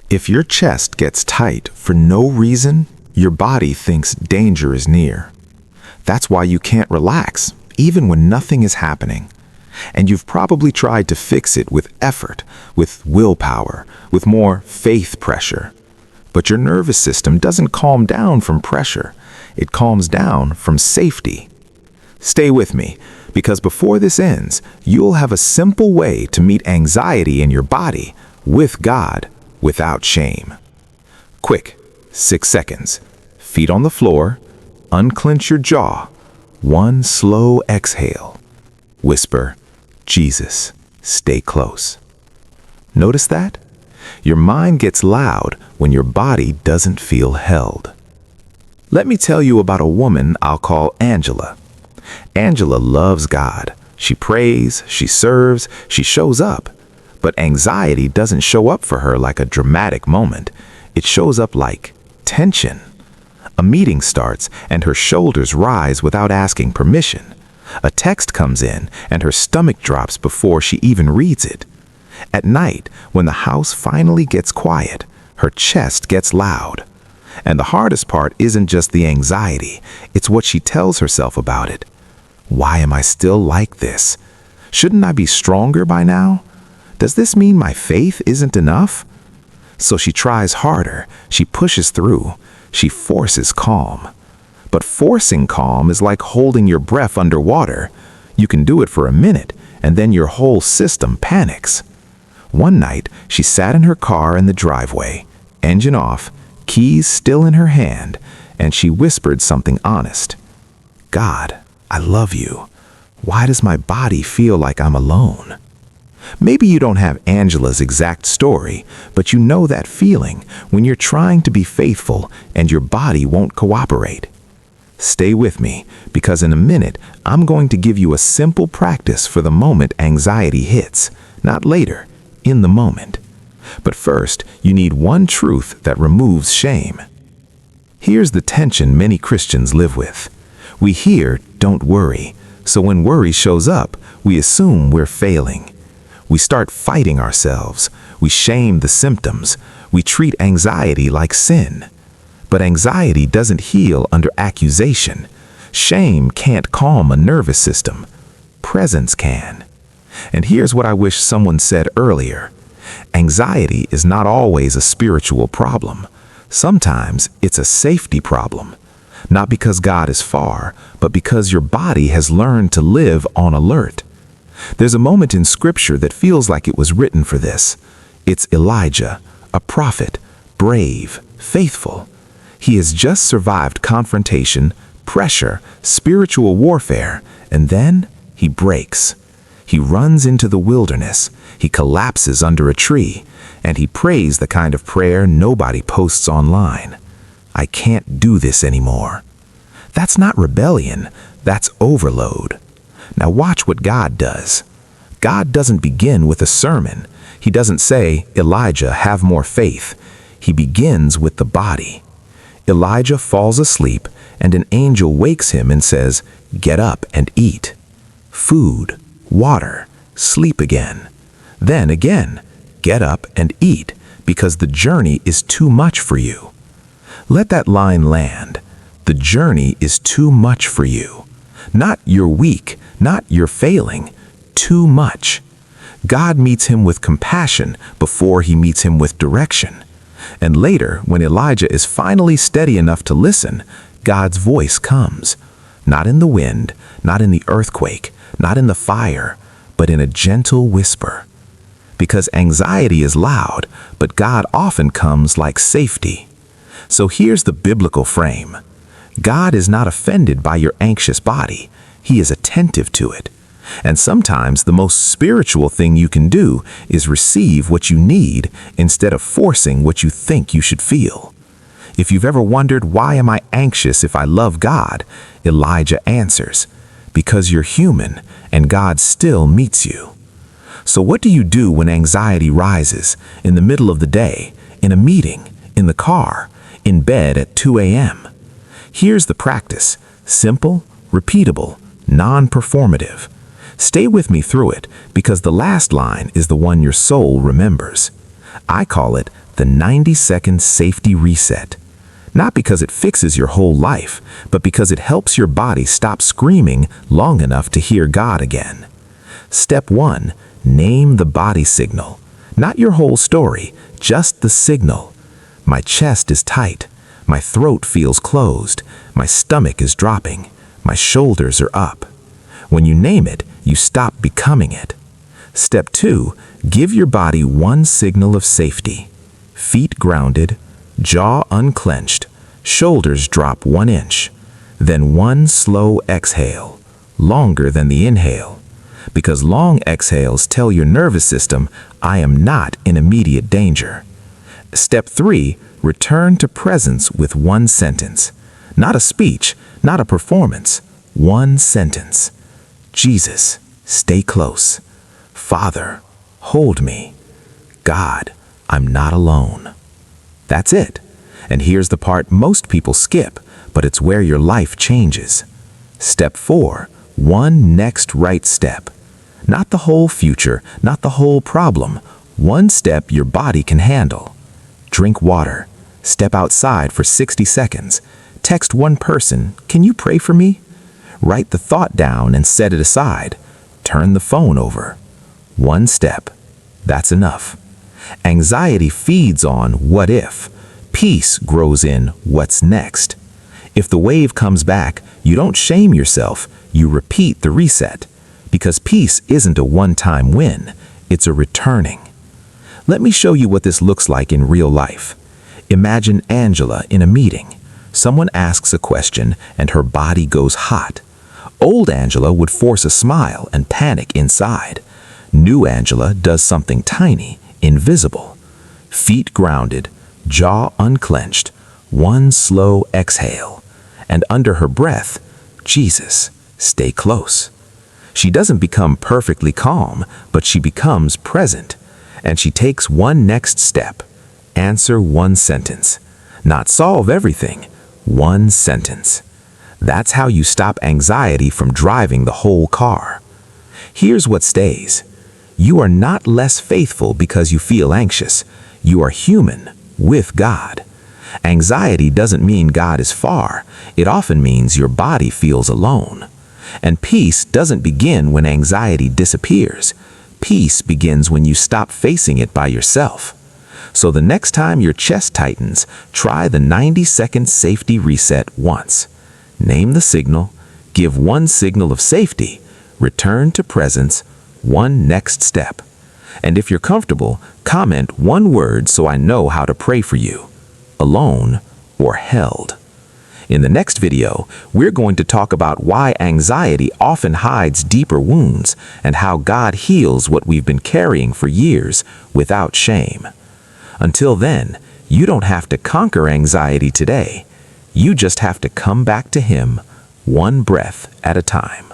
If your chest gets tight for no reason, your body thinks danger is near. That's why you can't relax, even when nothing is happening. And you've probably tried to fix it with effort, with willpower, with more faith pressure. But your nervous system doesn't calm down from pressure. It calms down from safety. Stay with me, because before this ends, you'll have a simple way to meet anxiety in your body with God without shame. Quick, 6 seconds. Feet on the floor, unclench your jaw. One slow exhale. Whisper, Jesus, stay close. Notice that? Your mind gets loud when your body doesn't feel held. Let me tell you about a woman I'll call Angela. Angela loves God. She prays, she serves, she shows up. But anxiety doesn't show up for her like a dramatic moment. It shows up like tension. A meeting starts and her shoulders rise without asking permission. A text comes in and her stomach drops before she even reads it. At night, when the house finally gets quiet, her chest gets loud. And the hardest part isn't just the anxiety, it's what she tells herself about it. Why am I still like this? Shouldn't I be stronger by now? Does this mean my faith isn't enough? So she tries harder, she pushes through, she forces calm. But forcing calm is like holding your breath underwater. You can do it for a minute, and then your whole system panics. One night, she sat in her car in the driveway, engine off, keys still in her hand, and she whispered something honest. God, I love you. Why does my body feel like I'm alone? Maybe you don't have Angela's exact story, but you know that feeling when you're trying to be faithful and your body won't cooperate. Stay with me, because in a minute, I'm going to give you a simple practice for the moment anxiety hits, not later, in the moment. But first, you need one truth that removes shame. Here's the tension many Christians live with. We hear, don't worry, so when worry shows up, we assume we're failing. We start fighting ourselves. We shame the symptoms. We treat anxiety like sin. But anxiety doesn't heal under accusation. Shame can't calm a nervous system. Presence can. And here's what I wish someone said earlier. Anxiety is not always a spiritual problem. Sometimes it's a safety problem. Not because God is far, but because your body has learned to live on alert. There's a moment in Scripture that feels like it was written for this. It's Elijah, a prophet, brave, faithful. He has just survived confrontation, pressure, spiritual warfare, and then he breaks. He runs into the wilderness, he collapses under a tree, and he prays the kind of prayer nobody posts online. I can't do this anymore. That's not rebellion, that's overload. Now watch what God does. God doesn't begin with a sermon. He doesn't say, Elijah, have more faith. He begins with the body. Elijah falls asleep, and an angel wakes him and says, get up and eat. Food, water, sleep again. Then again, get up and eat, because the journey is too much for you. Let that line land. The journey is too much for you. Not you're weak, not you're failing. Too much. God meets him with compassion before he meets him with direction. And later, when Elijah is finally steady enough to listen, God's voice comes. Not in the wind, not in the earthquake, not in the fire, but in a gentle whisper. Because anxiety is loud, but God often comes like safety. So here's the biblical frame. God is not offended by your anxious body. He is attentive to it. And sometimes the most spiritual thing you can do is receive what you need instead of forcing what you think you should feel. If you've ever wondered, why am I anxious if I love God? Elijah answers, because you're human and God still meets you. So what do you do when anxiety rises in the middle of the day, in a meeting, in the car, in bed at 2 a.m.? Here's the practice, simple, repeatable, non-performative. Stay with me through it, because the last line is the one your soul remembers. I call it the 90-second safety reset. Not because it fixes your whole life, but because it helps your body stop screaming long enough to hear God again. Step 1. Name the body signal. Not your whole story, just the signal. My chest is tight. My throat feels closed. My stomach is dropping. My shoulders are up. When you name it, you stop becoming it. Step 2. Give your body one signal of safety. Feet grounded, jaw unclenched, shoulders drop 1 inch. Then one slow exhale, longer than the inhale. Because long exhales tell your nervous system, I am not in immediate danger. Step 3. Return to presence with one sentence. Not a speech, not a performance. One sentence. Jesus, stay close. Father, hold me. God, I'm not alone. That's it. And here's the part most people skip, but it's where your life changes. Step 4. One next right step. Not the whole future, not the whole problem. One step your body can handle. Drink water. Step outside for 60 seconds. Text one person, can you pray for me? Write the thought down and set it aside. Turn the phone over. One step. That's enough. Anxiety feeds on what if. Peace grows in what's next. If the wave comes back, you don't shame yourself, you repeat the reset. Because peace isn't a one-time win, it's a returning. Let me show you what this looks like in real life. Imagine Angela in a meeting. Someone asks a question and her body goes hot. Old Angela would force a smile and panic inside. New Angela does something tiny, invisible. Feet grounded, jaw unclenched, one slow exhale. And under her breath, Jesus, stay close. She doesn't become perfectly calm, but she becomes present. And she takes one next step. Answer one sentence. Not solve everything. One sentence. That's how you stop anxiety from driving the whole car. Here's what stays. You are not less faithful because you feel anxious. You are human with God. Anxiety doesn't mean God is far. It often means your body feels alone. And peace doesn't begin when anxiety disappears. Peace begins when you stop facing it by yourself. So the next time your chest tightens, try the 90-second safety reset once. Name the signal, give one signal of safety, return to presence, one next step. And if you're comfortable, comment one word so I know how to pray for you. Alone or held. In the next video, we're going to talk about why anxiety often hides deeper wounds and how God heals what we've been carrying for years without shame. Until then, you don't have to conquer anxiety today. You just have to come back to Him one breath at a time.